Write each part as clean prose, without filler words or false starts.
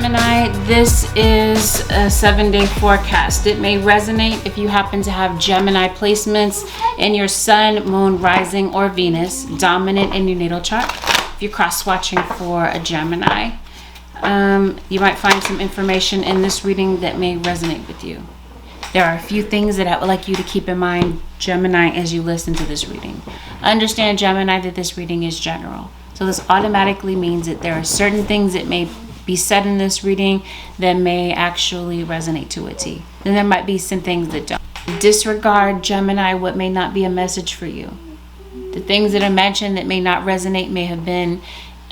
Gemini, this is a 7-day forecast. It may resonate if you happen to have Gemini placements in your sun, moon, rising, or Venus dominant in your natal chart. If you're cross-watching for a Gemini, you might find some information in this reading that may resonate with you. There are a few things that I would like you to keep in mind, Gemini, as you listen to this reading. Understand, Gemini, that this reading is general. So this automatically means that there are certain things that may be said in this reading that may actually resonate to a T. Then there might be some things that don't. Disregard, Gemini, what may not be a message for you. The things that are mentioned that may not resonate may have been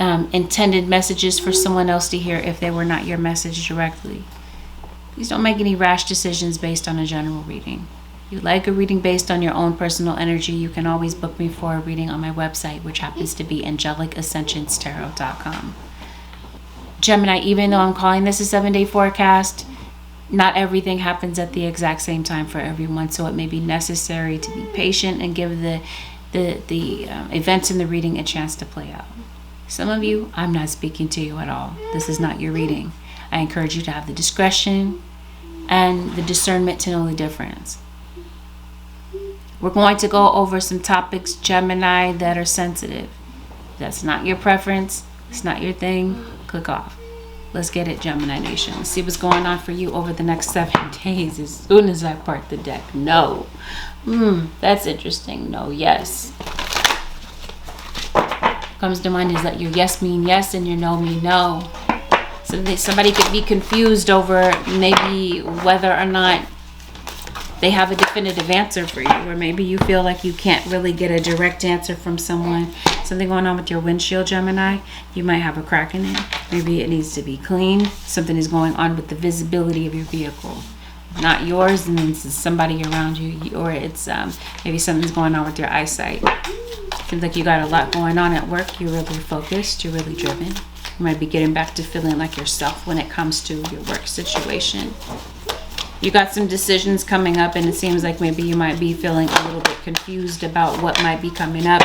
intended messages for someone else to hear if they were not your message directly. Please don't make any rash decisions based on a general reading. If you'd like a reading based on your own personal energy, you can always book me for a reading on my website, which happens to be angelicsascensionstarot.com. Gemini, even though I'm calling this a 7-day forecast, not everything happens at the exact same time for everyone, so it may be necessary to be patient and give the events in the reading a chance to play out. Some of you, I'm not speaking to you at all. This is not your reading. I encourage you to have the discretion and the discernment to know the difference. We're going to go over some topics, Gemini, that are sensitive. If that's not your preference, it's not your thing, click off. Let's get it, Gemini Nation. Let's see what's going on for you over the next 7 days as soon as I part the deck. No. That's interesting. No, yes. Comes to mind is that your yes mean yes and your no mean no. So somebody could be confused over maybe whether or not they have a definitive answer for you, or maybe you feel like you can't really get a direct answer from someone. Something going on with your windshield, Gemini. You might have a crack in it. Maybe it needs to be cleaned. Something is going on with the visibility of your vehicle. Not yours, and it's somebody around you, or it's maybe something's going on with your eyesight. Seems like you got a lot going on at work. You're really focused. You're really driven. You might be getting back to feeling like yourself when it comes to your work situation. You got some decisions coming up, and it seems like maybe you might be feeling a little bit confused about what might be coming up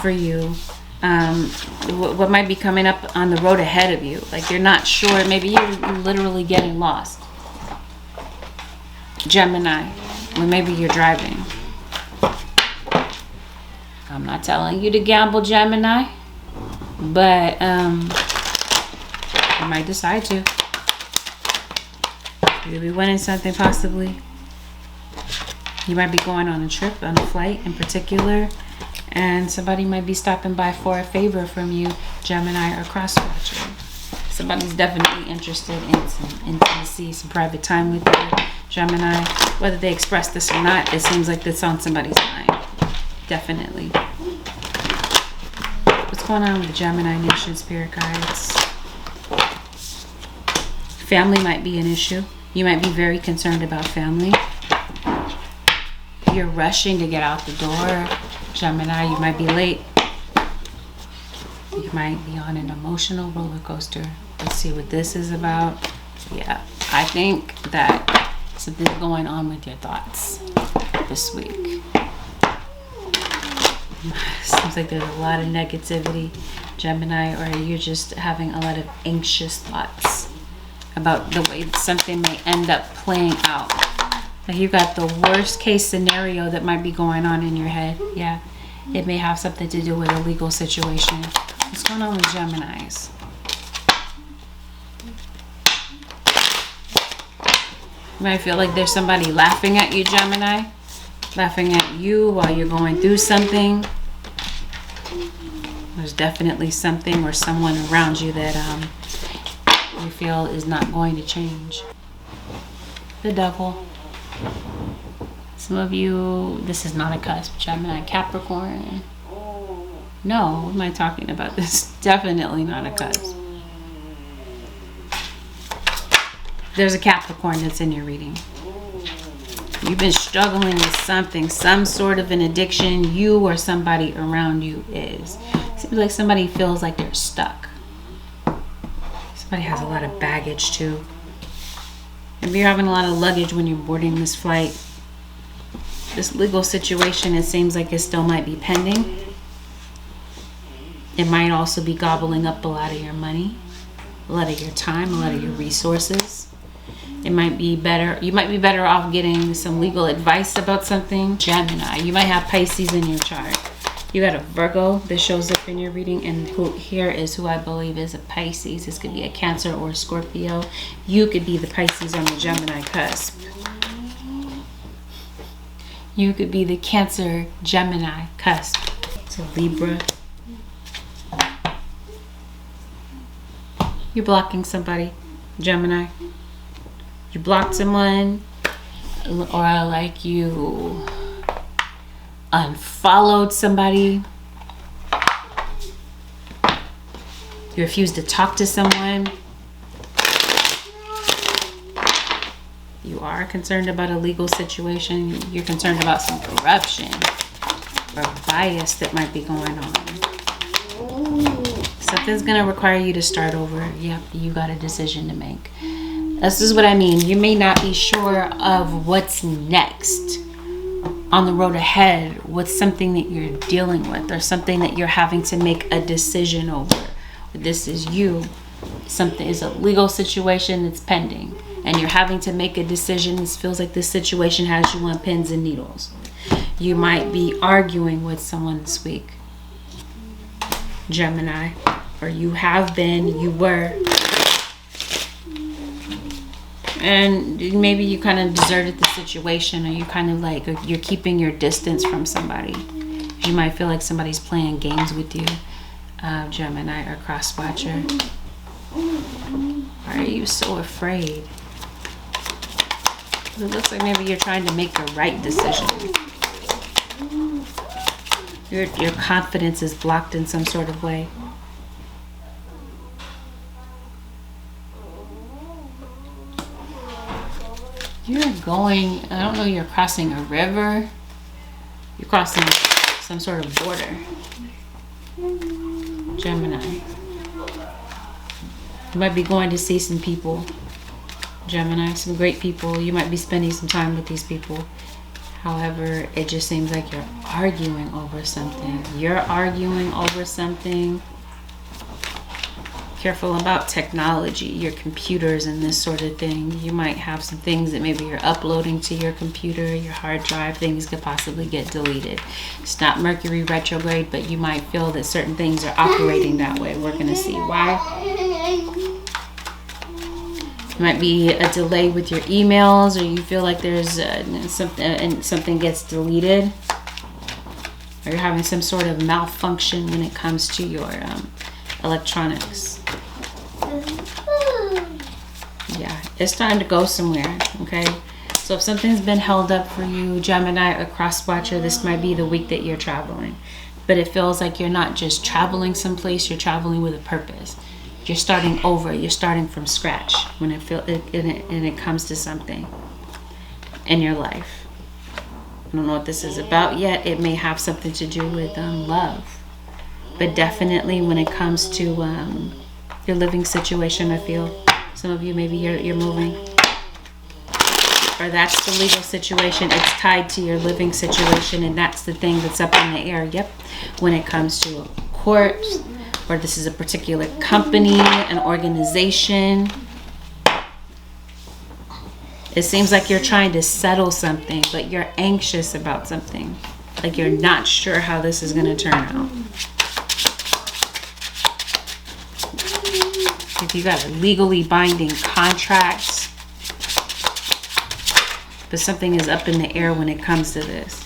for you. What might be coming up on the road ahead of you. Like you're not sure. Maybe you're literally getting lost. Gemini, or maybe you're driving. I'm not telling you to gamble, Gemini, but you might decide to. You'll be winning something possibly. You might be going on a trip, on a flight in particular, and somebody might be stopping by for a favor from you, Gemini, or cross-watcher. Somebody's definitely interested in some intimacy, some private time with you, Gemini. Whether they express this or not, it seems like that's on somebody's mind. Definitely. What's going on with the Gemini Nation Spirit Guides? Family might be an issue. You might be very concerned about family. You're rushing to get out the door, Gemini. You might be late. You might be on an emotional roller coaster. Let's see what this is about. Yeah, I think that something's going on with your thoughts this week. Seems like there's a lot of negativity, Gemini, or you're just having a lot of anxious thoughts about the way something may end up playing out. Like you got the worst case scenario that might be going on in your head. Yeah, it may have something to do with a legal situation. What's going on with Geminis? You might feel like there's somebody laughing at you, Gemini. Laughing at you while you're going through something. There's definitely something or someone around you that you feel is not going to change. The Devil. Some of you, this is not a cusp, Gemini, Capricorn. No, what am I talking about? This is definitely not a cusp. There's a Capricorn that's in your reading. You've been struggling with something, some sort of an addiction. You or somebody around you is. Seems like somebody feels like they're stuck. Somebody has a lot of baggage too. Maybe you're having a lot of luggage when you're boarding this flight. This legal situation, it seems like it still might be pending. It might also be gobbling up a lot of your money. a lot of your time, a lot of your resources. It might be better, you might be better off getting some legal advice about something. Gemini, you might have Pisces in your chart. You got a Virgo that shows up in your reading, and here is who I believe is a Pisces. This could be a Cancer or a Scorpio. You could be the Pisces on the Gemini cusp. You could be the Cancer Gemini cusp. So Libra. You're blocking somebody, Gemini. You blocked someone, or like you unfollowed somebody. You refused to talk to someone. You are concerned about a legal situation. You're concerned about some corruption or bias that might be going on. Something's going to require you to start over. Yep, you got a decision to make. This is what I mean. You may not be sure of what's next on the road ahead with something that you're dealing with, or something that you're having to make a decision over. This is you. Something is a legal situation that's pending, and you're having to make a decision. This feels like this situation has you on pins and needles. You might be arguing with someone this week, Gemini, or you have been, you were. And maybe you kind of deserted the situation, or you kind of like, you're keeping your distance from somebody. You might feel like somebody's playing games with you, Gemini or cross watcher. Why are you so afraid? It looks like maybe you're trying to make the right decision. Your confidence is blocked in some sort of way. You're going, I don't know, you're crossing a river. You're crossing some sort of border. Gemini. You might be going to see some people. Gemini, some great people. You might be spending some time with these people. However, it just seems like you're arguing over something. You're arguing over something. Careful about technology, your computers and this sort of thing. You might have some things that maybe you're uploading to your computer, your hard drive. Things could possibly get deleted. It's not Mercury retrograde, but you might feel that certain things are operating that way. We're going to see why. It might be a delay with your emails, or you feel like there's something gets deleted, or you're having some sort of malfunction when it comes to your electronics. Yeah, it's time to go somewhere, okay? So if something's been held up for you, Gemini or cross watcher, this might be the week that you're traveling. But it feels like you're not just traveling someplace, you're traveling with a purpose. You're starting over, you're starting from scratch when it comes to something in your life. I don't know what this is about yet. It may have something to do with love. But definitely when it comes to your living situation, I feel some of you, maybe you're moving. Or that's the legal situation. It's tied to your living situation, and that's the thing that's up in the air. Yep. When it comes to a court, or this is a particular company, an organization. It seems like you're trying to settle something, but you're anxious about something. Like you're not sure how this is going to turn out. If you got a legally binding contract, but something is up in the air when it comes to this.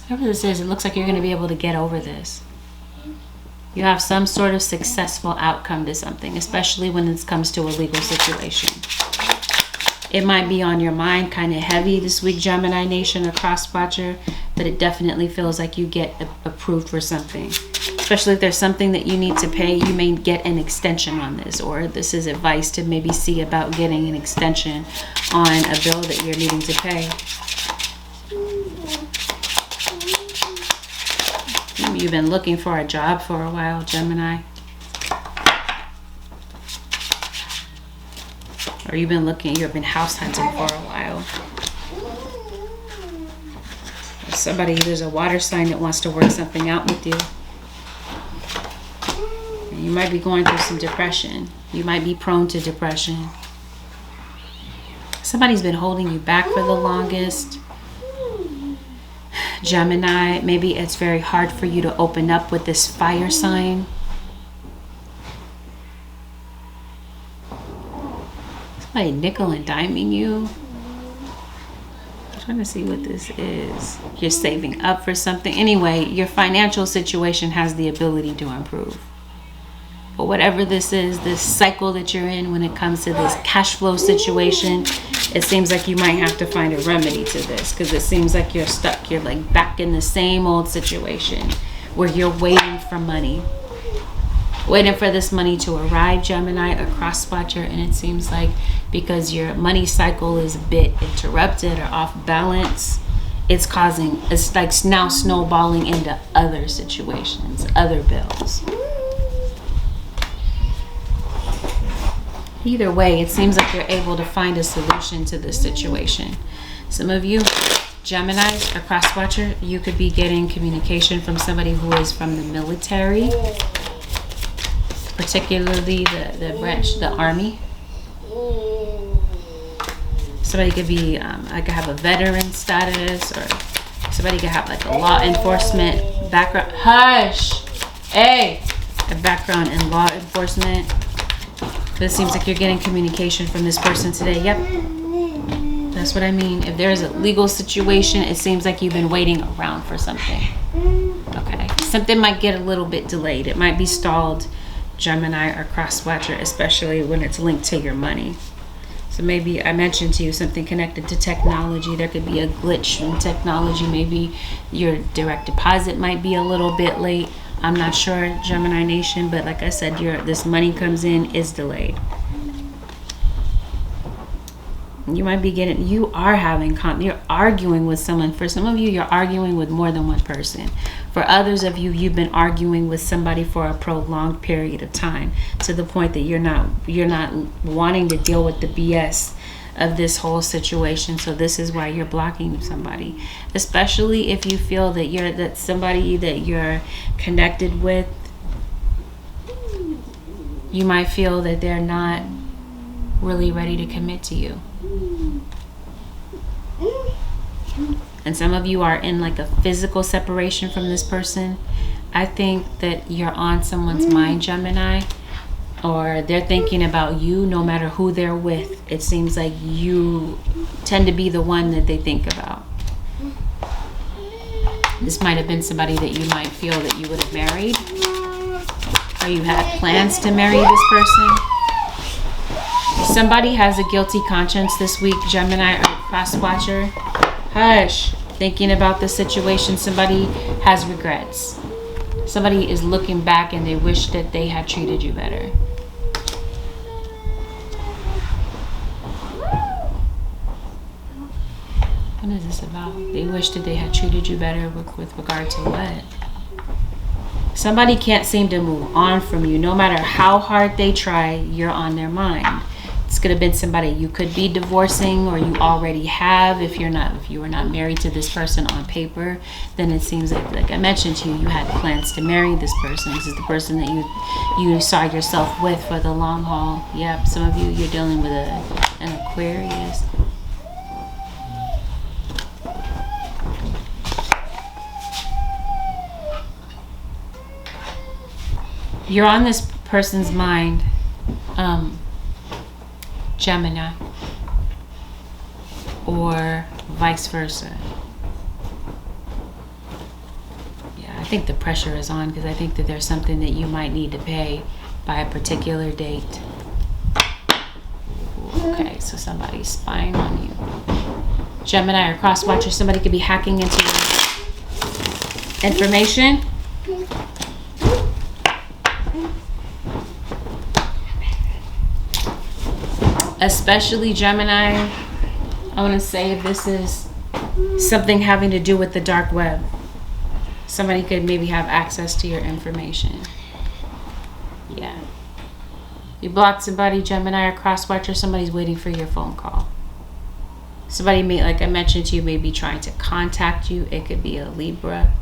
Whatever this is, it looks like you're going to be able to get over this. You have some sort of successful outcome to something, especially when it comes to a legal situation. It might be on your mind kind of heavy this week, Gemini Nation or cross watcher, but it definitely feels like you get approved for something. Especially if there's something that you need to pay, you may get an extension on this, or this is advice to maybe see about getting an extension on a bill that you're needing to pay. Maybe you've been looking for a job for a while, Gemini. Or you've been house hunting for a while. There's a water sign that wants to work something out with you. You might be going through some depression. You might be prone to depression. Somebody's been holding you back for the longest. Gemini, maybe it's very hard for you to open up with this fire sign. Somebody nickel and diming you. I'm trying to see what this is. You're saving up for something. Anyway, your financial situation has the ability to improve. But whatever this is, this cycle that you're in when it comes to this cash flow situation, it seems like you might have to find a remedy to this, because it seems like you're stuck. You're like back in the same old situation where you're waiting for money. Waiting for this money to arrive, Gemini, a cross watcher, and it seems like because your money cycle is a bit interrupted or off balance, it's like now snowballing into other situations, other bills. Either way, it seems like you're able to find a solution to this situation. Some of you, Gemini, a cross watcher, you could be getting communication from somebody who is from the military, particularly the branch, the army. Somebody could be, like have a veteran status, or somebody could have like a law enforcement background. Hush! Hey! A background in law enforcement. But it seems like you're getting communication from this person today. Yep. That's what I mean. If there's a legal situation, it seems like you've been waiting around for something. Okay. Something might get a little bit delayed. It might be stalled, Gemini or cross watcher, especially when it's linked to your money. So maybe I mentioned to you something connected to technology. There could be a glitch in technology. Maybe your direct deposit might be a little bit late. I'm not sure, Gemini Nation, but like I said, this money comes in is delayed. You might be you're arguing with someone. For some of you, you're arguing with more than one person. For others of you, you've been arguing with somebody for a prolonged period of time, to the point that you're not wanting to deal with the BS of this whole situation. So this is why you're blocking somebody, especially if you feel that somebody that you're connected with, you might feel that they're not really ready to commit to you. And some of you are in like a physical separation from this person. I think that you're on someone's mind, Gemini, or they're thinking about you no matter who they're with. It seems like you tend to be the one that they think about. This might have been somebody that you might feel that you would have married, or you had plans to marry this person. Somebody has a guilty conscience this week, Gemini or cross watcher. Hush. Thinking about the situation, somebody has regrets. Somebody is looking back and they wish that they had treated you better. What is this about? They wish that they had treated you better with regard to what? Somebody can't seem to move on from you. No matter how hard they try, you're on their mind. It's could have been somebody you could be divorcing, or you already have. If you were not married to this person on paper, then it seems like I mentioned to you, you had plans to marry this person. This is the person that you saw yourself with for the long haul. Yep, some of you, you're dealing with an Aquarius. You're on this person's mind, Gemini, or vice versa. Yeah, I think the pressure is on, because I think that there's something that you might need to pay by a particular date. Okay, so somebody's spying on you. Gemini or cross watcher, somebody could be hacking into your information. Especially Gemini, I want to say if this is something having to do with the dark web, somebody could maybe have access to your information. Yeah. You blocked somebody, Gemini or cross watcher, somebody's waiting for your phone call. Somebody may, like I mentioned to you, may be trying to contact you. It could be a Libra.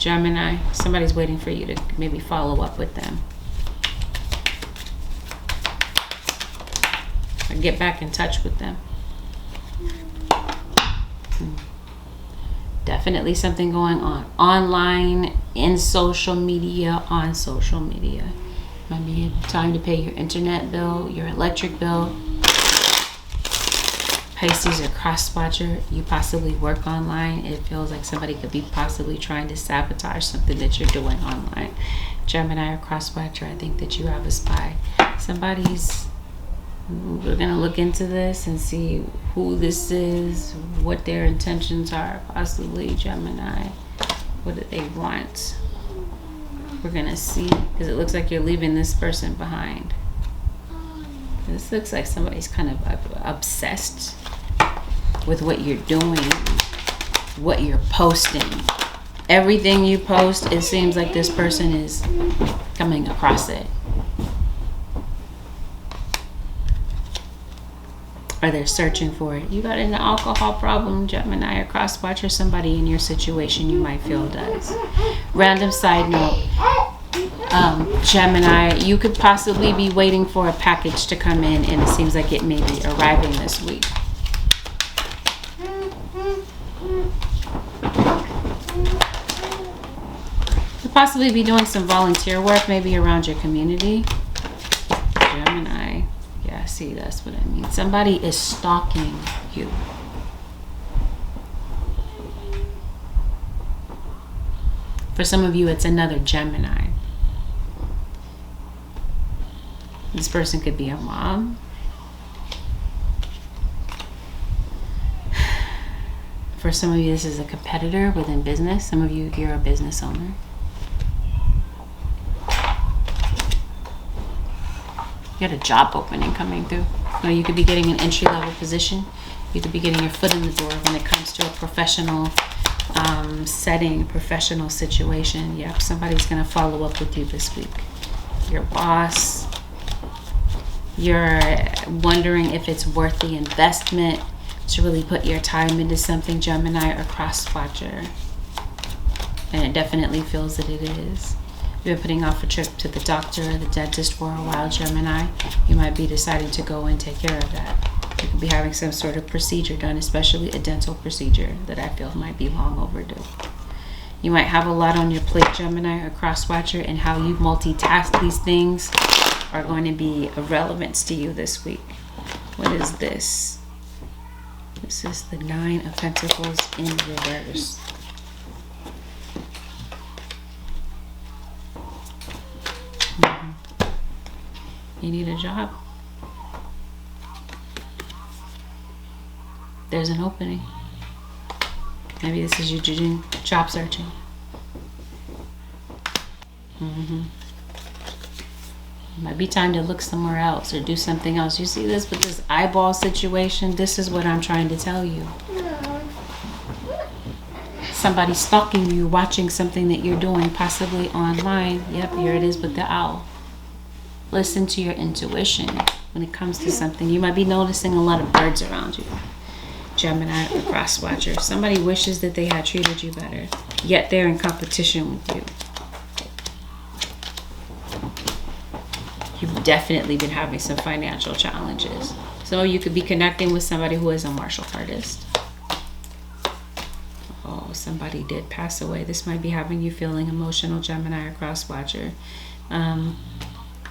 Gemini, somebody's waiting for you to maybe follow up with them. Or get back in touch with them. Definitely something going on. Online, in social media, on social media. Might be time to pay your internet bill, your electric bill. Pisces or cross-watcher, you possibly work online. It feels like somebody could be possibly trying to sabotage something that you're doing online. Gemini or cross-watcher, I think that you have a spy. We're going to look into this and see who this is, what their intentions are, possibly Gemini. What do they want? We're going to see, because it looks like you're leaving this person behind. This looks like somebody's kind of obsessed with what you're doing, what you're posting. Everything you post, it seems like this person is coming across it. Or they're searching for it. You got an alcohol problem, Gemini or cross-watcher, somebody in your situation you might feel does. Random side note, Gemini, you could possibly be waiting for a package to come in, and it seems like it may be arriving this week. You'll possibly be doing some volunteer work, maybe around your community. Gemini, yeah, see, that's what I mean. Somebody is stalking you. For some of you, it's another Gemini. This person could be a mom. For some of you, this is a competitor within business. Some of you, you're a business owner. You got a job opening coming through. Or you could be getting an entry-level position. You could be getting your foot in the door when it comes to a professional setting, professional situation. Yep, somebody's going to follow up with you this week. Your boss. You're wondering if it's worth the investment to really put your time into something, Gemini or cross-watcher. And it definitely feels that it is. You've been putting off a trip to the doctor or the dentist for a while, Gemini. You might be deciding to go and take care of that. You could be having some sort of procedure done, especially a dental procedure that I feel might be long overdue. You might have a lot on your plate, Gemini or cross-watcher, and how you multitask these things are going to be of relevance to you this week. What is this? This is the 9 of Pentacles in reverse. You need a job. There's an opening. Maybe this is you doing job searching. It might be time to look somewhere else or do something else. You see this with this eyeball situation? This is what I'm trying to tell you. Somebody stalking you, watching something that you're doing, possibly online. Yep, here it is with the owl. Listen to your intuition when it comes to something. You might be noticing a lot of birds around you. Gemini or cross-watcher. Somebody wishes that they had treated you better, yet they're in competition with you. You've definitely been having some financial challenges. So you could be connecting with somebody who is a martial artist. Oh, somebody did pass away. This might be having you feeling emotional, Gemini or cross-watcher.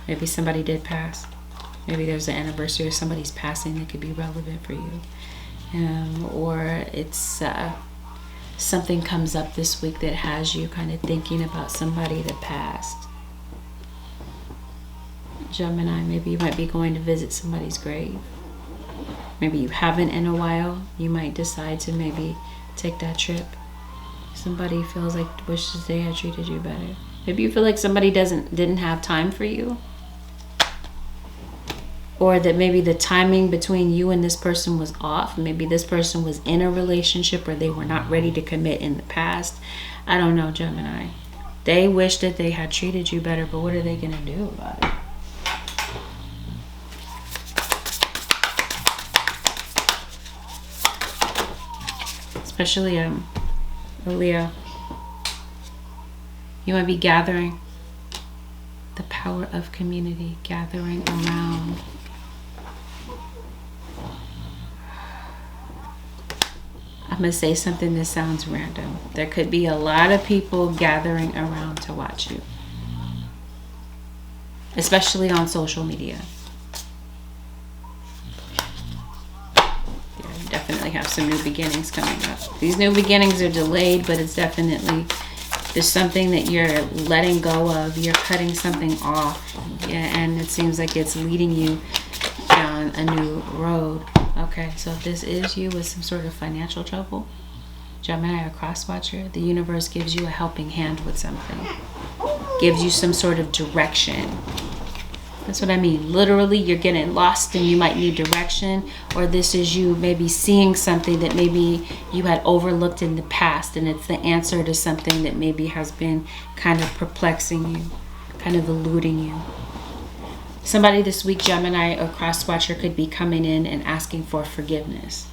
Maybe somebody did pass. Maybe there's an anniversary of somebody's passing that could be relevant for you. Or it's something comes up this week that has you kind of thinking about somebody that passed. Gemini, maybe you might be going to visit somebody's grave. Maybe you haven't in a while. You might decide to maybe take that trip. Somebody feels like wishes they had treated you better. Maybe you feel like somebody didn't have time for you. Or that maybe the timing between you and this person was off. Maybe this person was in a relationship or they were not ready to commit in the past. I don't know, Gemini. They wish that they had treated you better, but what are they going to do about it? Especially Leo. You might be gathering. The power of community, gathering around. I'm going to say something that sounds random. There could be a lot of people gathering around to watch you, especially on social media. Yeah, you definitely have some new beginnings coming up. These new beginnings are delayed, but it's definitely, there's something that you're letting go of. You're cutting something off. Yeah, and it seems like it's leading you down a new road. Okay, so if this is you with some sort of financial trouble, Gemini or cross-watcher, the universe gives you a helping hand with something. Gives you some sort of direction. That's what I mean. Literally, you're getting lost and you might need direction. Or this is you maybe seeing something that maybe you had overlooked in the past, and it's the answer to something that maybe has been kind of perplexing you, kind of eluding you. Somebody this week, Gemini or cross-watcher, could be coming in and asking for forgiveness.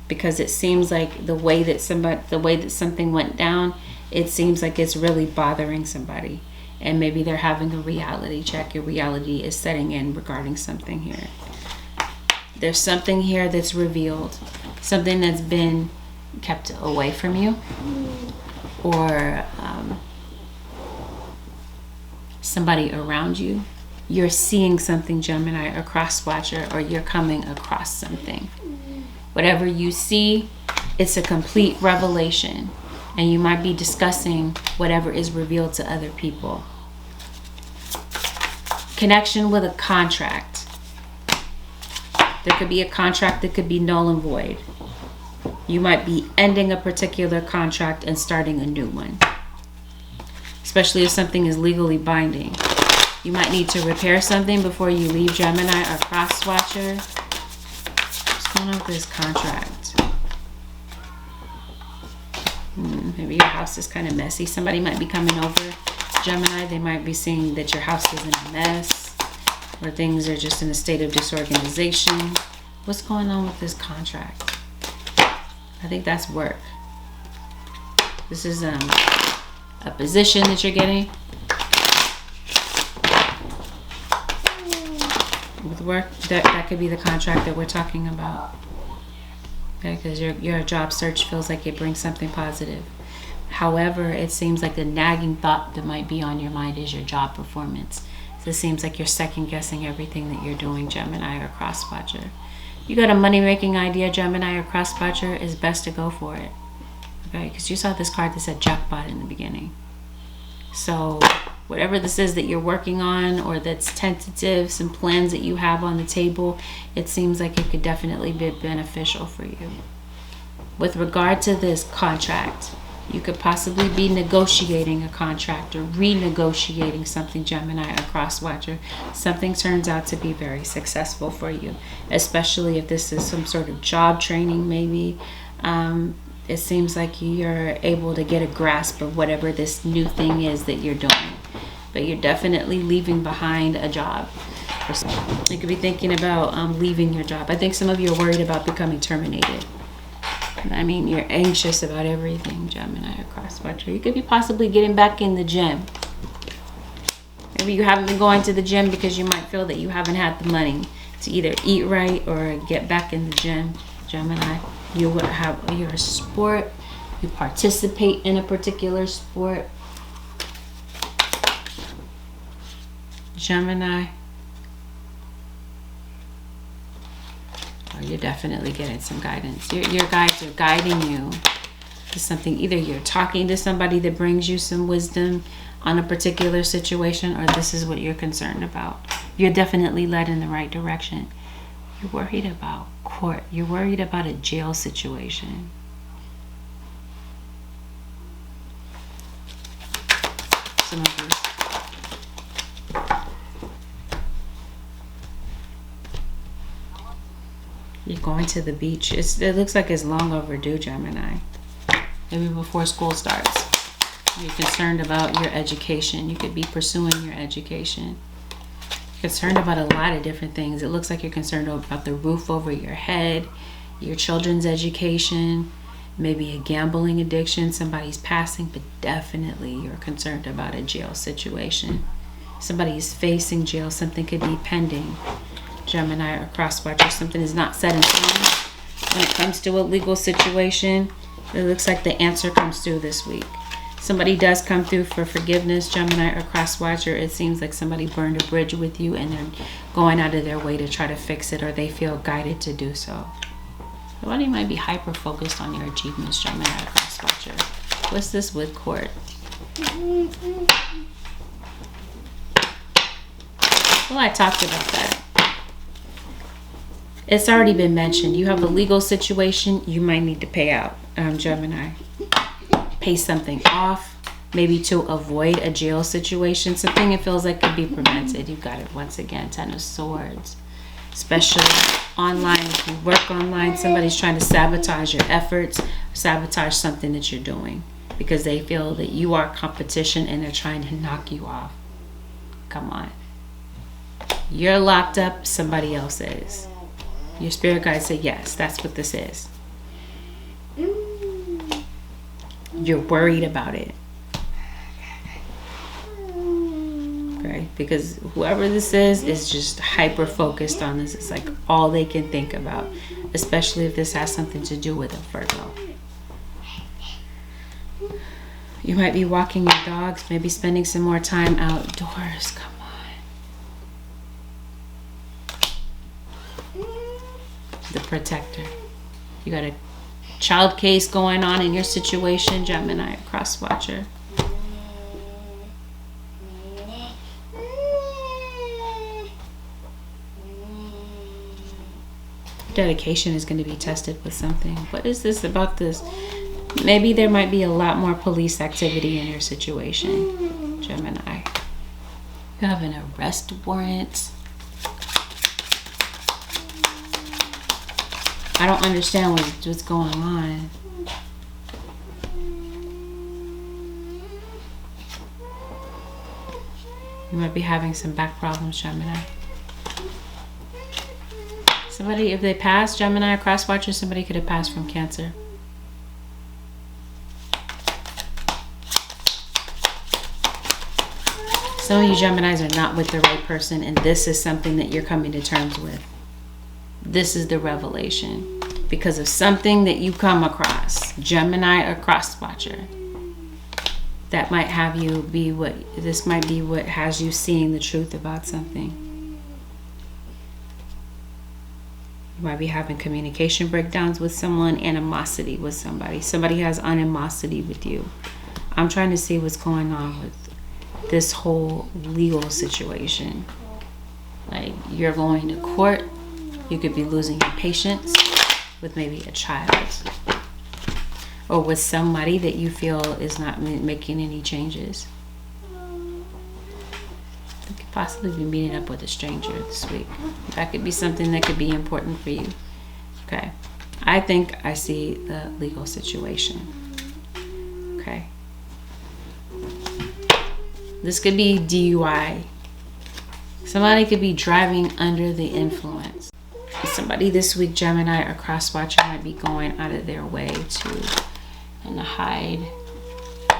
Because it seems like the way that something went down, it seems like it's really bothering somebody. And maybe they're having a reality check. Your reality is setting in regarding something here. There's something here that's revealed. Something that's been kept away from you. Or somebody around you. You're seeing something, Gemini or cross-watcher, or you're coming across something. Whatever you see, it's a complete revelation. And you might be discussing whatever is revealed to other people. Connection with a contract. There could be a contract that could be null and void. You might be ending a particular contract and starting a new one. Especially if something is legally binding. You might need to repair something before you leave, Gemini or cross-watcher. What's going on with this contract? Maybe your house is kind of messy. Somebody might be coming over, Gemini. They might be seeing that your house is in a mess, or things are just in a state of disorganization. What's going on with this contract? I think that's work. This is a position that you're getting. With work, that could be the contract that we're talking about. Okay, because your job search feels like it brings something positive. However, it seems like the nagging thought that might be on your mind is your job performance. So it seems like you're second guessing everything that you're doing, Gemini or cross-watcher. You got a money-making idea, Gemini or cross-watcher, it's best to go for it. Okay, because you saw this card that said jackpot in the beginning. So whatever this is that you're working on, or that's tentative, some plans that you have on the table, it seems like it could definitely be beneficial for you. With regard to this contract, you could possibly be negotiating a contract or renegotiating something, Gemini or cross-watcher. Something turns out to be very successful for you, especially if this is some sort of job training maybe. It seems like you're able to get a grasp of whatever this new thing is that you're doing. But you're definitely leaving behind a job. You could be thinking about leaving your job. I think some of you are worried about becoming terminated. I mean, you're anxious about everything, Gemini or cross-watcher. You could be possibly getting back in the gym. Maybe you haven't been going to the gym because you might feel that you haven't had the money to either eat right or get back in the gym, Gemini. You're a sport. You participate in a particular sport. Gemini. Oh, you're definitely getting some guidance. Your guides are guiding you to something. Either you're talking to somebody that brings you some wisdom on a particular situation, or this is what you're concerned about. You're definitely led in the right direction. You're worried about court. You're worried about a jail situation. Some of you. You're going to the beach. It looks like it's long overdue, Gemini. Maybe before school starts. You're concerned about your education. You could be pursuing your education. Concerned about a lot of different things. It looks like you're concerned about the roof over your head, your children's education. maybe a gambling addiction, somebody's passing, but definitely you're concerned about a jail situation. Somebody is facing jail, something could be pending. Gemini or cross watcher, something is not set in stone. When it comes to a legal situation, it looks like the answer comes through this week. Somebody does come through for forgiveness, Gemini or cross watcher. It seems like somebody burned a bridge with you and they're going out of their way to try to fix it, or they feel guided to do so. Somebody might be hyper focused on your achievements, Gemini or cross watcher. What's this with court? Well, I talked about that. It's already been mentioned. You have a legal situation, you might need to pay out, Gemini. Pay something off, maybe to avoid a jail situation. Something it feels like could be prevented. You got it once again, Ten of Swords. Especially online, if you work online, somebody's trying to sabotage your efforts, sabotage something that you're doing because they feel that you are competition and they're trying to knock you off. Come on. You're locked up, somebody else is. Your spirit guide said, yes, that's what this is. You're worried about it. Okay, because whoever this is just hyper focused on this. It's like all they can think about, especially if this has something to do with a Virgo. You might be walking your dogs, maybe spending some more time outdoors. Come on. The protector. You got a child case going on in your situation, Gemini, cross watcher. Dedication is going to be tested with something. What is this about this? Maybe there might be a lot more police activity in your situation, Gemini. You have an arrest warrant. I don't understand what's going on. You might be having some back problems, Gemini. Somebody, if they pass, Gemini or cross watcher, somebody could have passed from Cancer. Some of you Geminis are not with the right person, and this is something that you're coming to terms with. This is the revelation because of something that you come across, Gemini or cross watcher. That might have you be this might be what has you seeing the truth about something. You might be having communication breakdowns with someone, animosity with somebody. Somebody has animosity with you. I'm trying to see what's going on with this whole legal situation. Like, you're going to court. You could be losing your patience with maybe a child or with somebody that you feel is not making any changes. You could possibly be meeting up with a stranger this week. That could be something that could be important for you. Okay. I think I see the legal situation. Okay. This could be DUI. Somebody could be driving under the influence. Somebody this week, Gemini or cross watcher, might be going out of their way to hide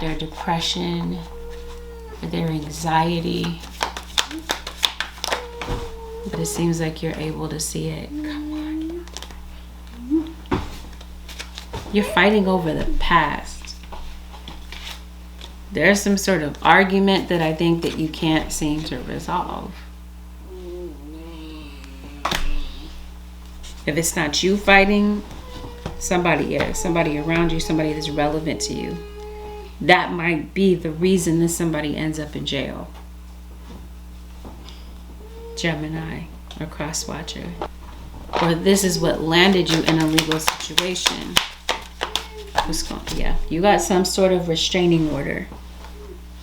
their depression or their anxiety. But it seems like you're able to see it. Come on. You're fighting over the past. There's some sort of argument that I think that you can't seem to resolve. If it's not you fighting, somebody is. Somebody around you, somebody that's relevant to you. That might be the reason that somebody ends up in jail. Gemini or cross watcher. Or this is what landed you in a legal situation. What's going on? Yeah, you got some sort of restraining order.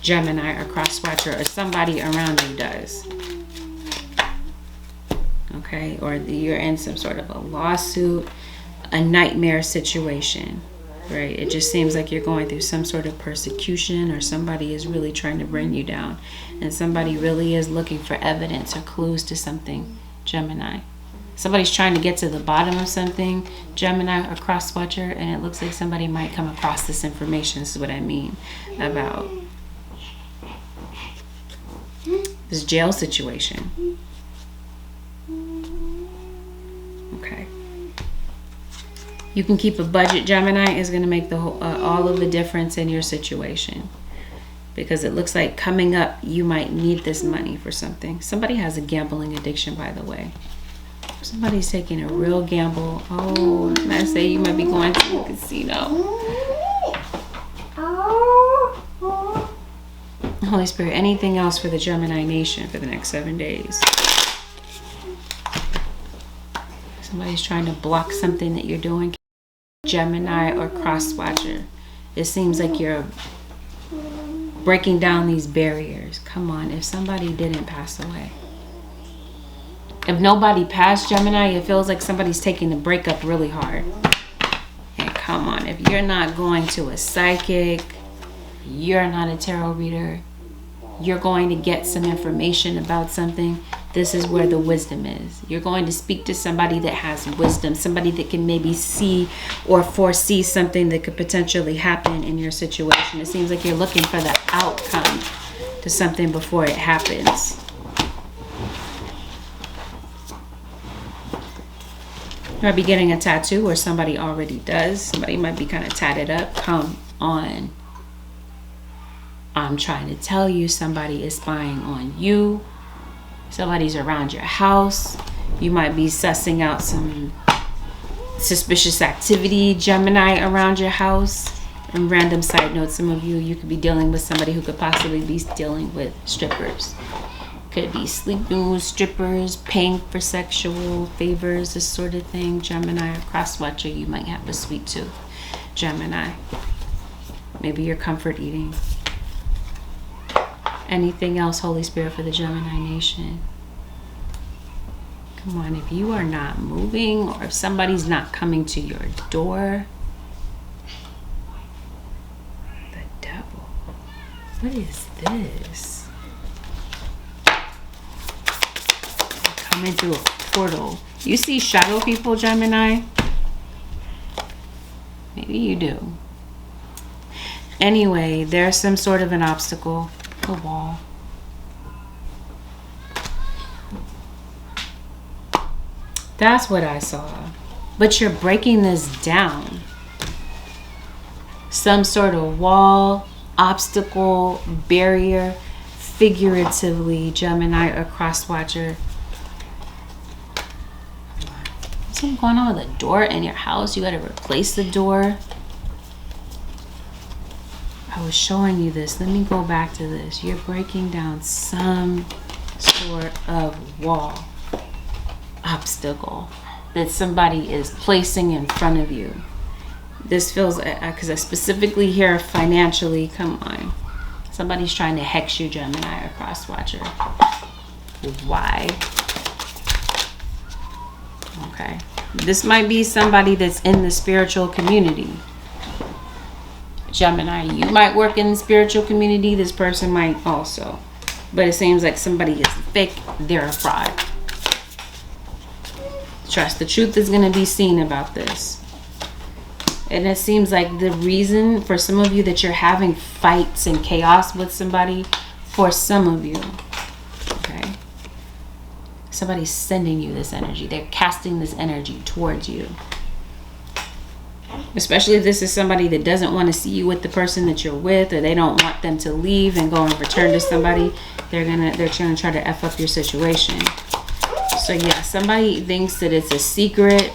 Gemini or cross watcher, or somebody around you does. Okay, or you're in some sort of a lawsuit, a nightmare situation, right? It just seems like you're going through some sort of persecution, or somebody is really trying to bring you down, and somebody really is looking for evidence or clues to something, Gemini. Somebody's trying to get to the bottom of something, Gemini or cross watcher, and it looks like somebody might come across this information. This is what I mean about this jail situation. Okay. You can keep a budget, Gemini. Is going to make the whole, all of the difference in your situation. Because it looks like coming up, you might need this money for something. Somebody has a gambling addiction, by the way. Somebody's taking a real gamble. Oh, and I say you might be going to a casino. Holy Spirit, anything else for the Gemini nation for the next 7 days? Somebody's trying to block something that you're doing. Gemini or cross watcher. It seems like you're breaking down these barriers. Come on, if somebody didn't pass away. If nobody passed, Gemini, it feels like somebody's taking the breakup really hard. And come on, if you're not going to a psychic, you're not a tarot reader, you're going to get some information about something, this is where the wisdom is. You're going to speak to somebody that has wisdom, somebody that can maybe see or foresee something that could potentially happen in your situation. It seems like you're looking for the outcome to something before it happens. You might be getting a tattoo, or somebody already does. Somebody might be kind of tatted up. Come on. I'm trying to tell you, somebody is spying on you. Somebody's around your house. You might be sussing out some suspicious activity, Gemini, around your house. And random side note, some of you could be dealing with somebody who could possibly be dealing with strippers. Could be sleeping with strippers, paying for sexual favors, this sort of thing. Gemini or cross watcher, you might have a sweet tooth. Gemini. Maybe you're comfort eating. Anything else, Holy Spirit, for the Gemini nation? Come on, if you are not moving, or if somebody's not coming to your door. The devil. What is this? Coming through a portal. You see shadow people, Gemini? Maybe you do. Anyway, there's some sort of an obstacle. A wall. That's what I saw. But you're breaking this down. Some sort of wall, obstacle, barrier, figuratively, Gemini or cross watcher. Something going on with a door in your house. You got to replace the door. I was showing you this. Let me go back to this. You're breaking down some sort of wall, obstacle that somebody is placing in front of you. This feels, because I specifically hear financially, come on. Somebody's trying to hex you, Gemini or cross watcher. Why? Okay. This might be somebody that's in the spiritual community. Gemini, you might work in the spiritual community. This person might also. But it seems like somebody is fake. They're a fraud. Trust, the truth is going to be seen about this. And it seems like the reason for some of you that you're having fights and chaos with somebody, for some of you, okay, somebody's sending you this energy. They're casting this energy towards you. Especially if this is somebody that doesn't want to see you with the person that you're with, or they don't want them to leave and go and return to somebody. They're gonna try to F up your situation. So yeah, somebody thinks that it's a secret.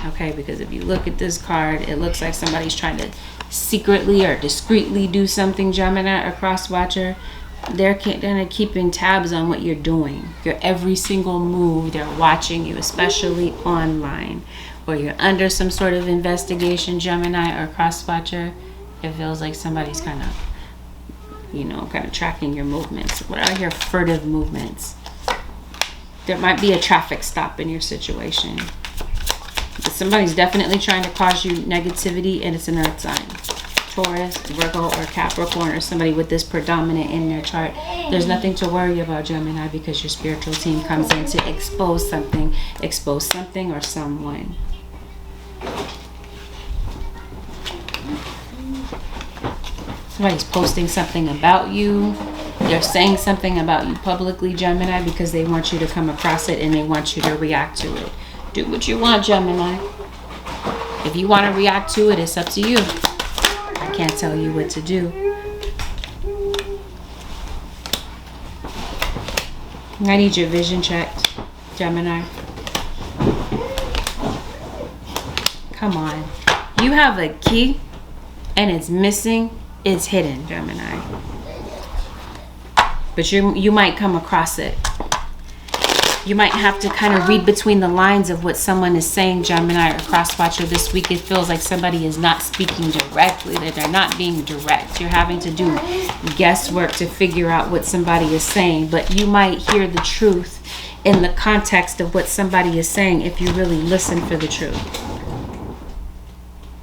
Okay, because if you look at this card, it looks like somebody's trying to secretly or discreetly do something, Gemini or cross watcher. They're kind of keeping tabs on what you're doing. Your every single move, they're watching you, especially online. Or you're under some sort of investigation, Gemini or cross watcher. It feels like somebody's kind of, tracking your movements. What I hear, furtive movements. There might be a traffic stop in your situation. But somebody's definitely trying to cause you negativity, and it's an earth sign. Taurus, Virgo, or Capricorn, or somebody with this predominant in their chart, there's nothing to worry about, Gemini, because your spiritual team comes in to expose something or someone. Somebody's posting something about you. They're saying something about you publicly, Gemini, because they want you to come across it and they want you to react to it. Do what you want, Gemini. If you want to react to it, it's up to you. I can't tell you what to do. I need your vision checked, Gemini. Come on. You have a key and it's missing. It's hidden, Gemini. But you might come across it. You might have to kind of read between the lines of what someone is saying, Gemini or Crosswatcher. This week it feels like somebody is not speaking directly, that they're not being direct. You're having to do guesswork to figure out what somebody is saying, but you might hear the truth in the context of what somebody is saying if you really listen for the truth.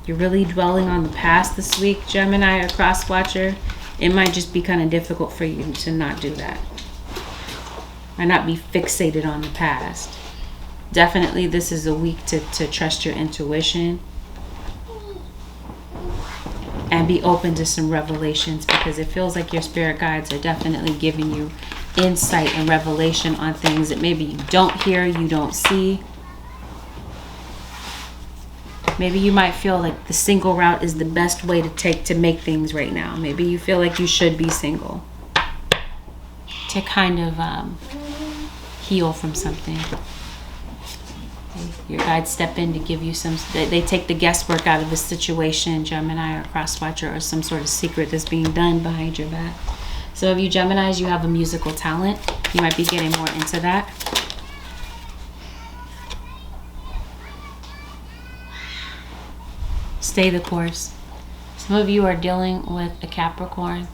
You're really dwelling on the past this week, Gemini or Crosswatcher. It might just be kind of difficult for you to not do that. Or not be fixated on the past. Definitely this is a week to trust your intuition. And be open to some revelations, because it feels like your spirit guides are definitely giving you insight and revelation on things that maybe you don't hear, you don't see. Maybe you might feel like the single route is the best way to take to make things right now. Maybe you feel like you should be single to kind of heal from something. Your guides step in to give you some, they take the guesswork out of a situation, Gemini or Crosswatcher, or some sort of secret that's being done behind your back. So if you Geminis, you have a musical talent. You might be getting more into that. Stay the course. Some of you are dealing with a Capricorn.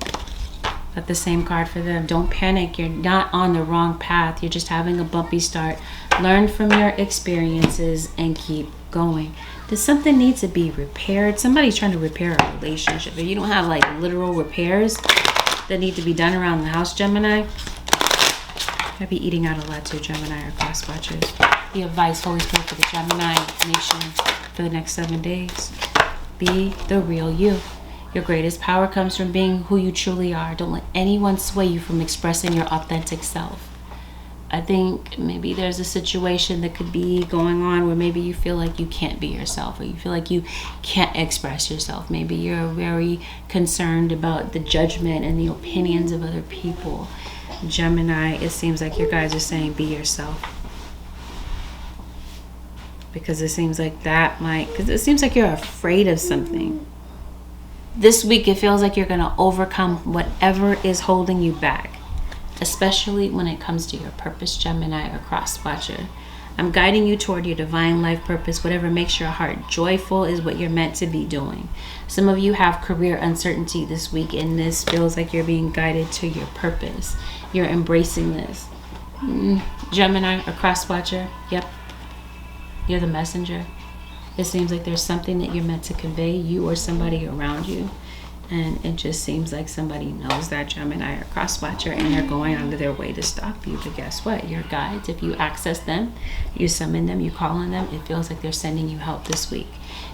Got the same card for them. Don't panic. You're not on the wrong path. You're just having a bumpy start. Learn from your experiences and keep going. Does something need to be repaired? Somebody's trying to repair a relationship. If you don't have like literal repairs that need to be done around the house, Gemini, I'd be eating out a lot too, Gemini or Crosswatchers. The advice, Holy Spirit, for the Gemini nation for the next 7 days. Be the real you. Your greatest power comes from being who you truly are. Don't let anyone sway you from expressing your authentic self. I think maybe there's a situation that could be going on where maybe you feel like you can't be yourself, or you feel like you can't express yourself. Maybe you're very concerned about the judgment and the opinions of other people. Gemini, it seems like your guys are saying be yourself. Because it seems like because it seems like you're afraid of something. This week, it feels like you're going to overcome whatever is holding you back, especially when it comes to your purpose, Gemini or Crosswatcher. I'm guiding you toward your divine life purpose. Whatever makes your heart joyful is what you're meant to be doing. Some of you have career uncertainty this week, and this feels like you're being guided to your purpose. You're embracing this. Gemini or Crosswatcher, yep. You're the messenger. It seems like there's something that you're meant to convey, you or somebody around you. And it just seems like somebody knows that, Gemini or Crosswatcher, and they're going out of their way to stop you. But guess what? Your guides, if you access them, you summon them, you call on them, it feels like they're sending you help this week,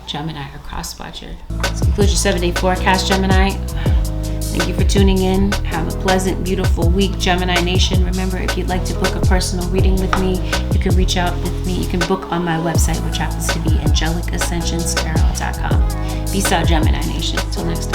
Gemini or Crosswatcher. This concludes your 7-day forecast, Gemini. Thank you for tuning in. Have a pleasant, beautiful week, Gemini Nation. Remember, if you'd like to book a personal reading with me, you can reach out with me. You can book on my website, which happens to be angelicscensionstarot.com. Peace out, Gemini Nation. Until next time.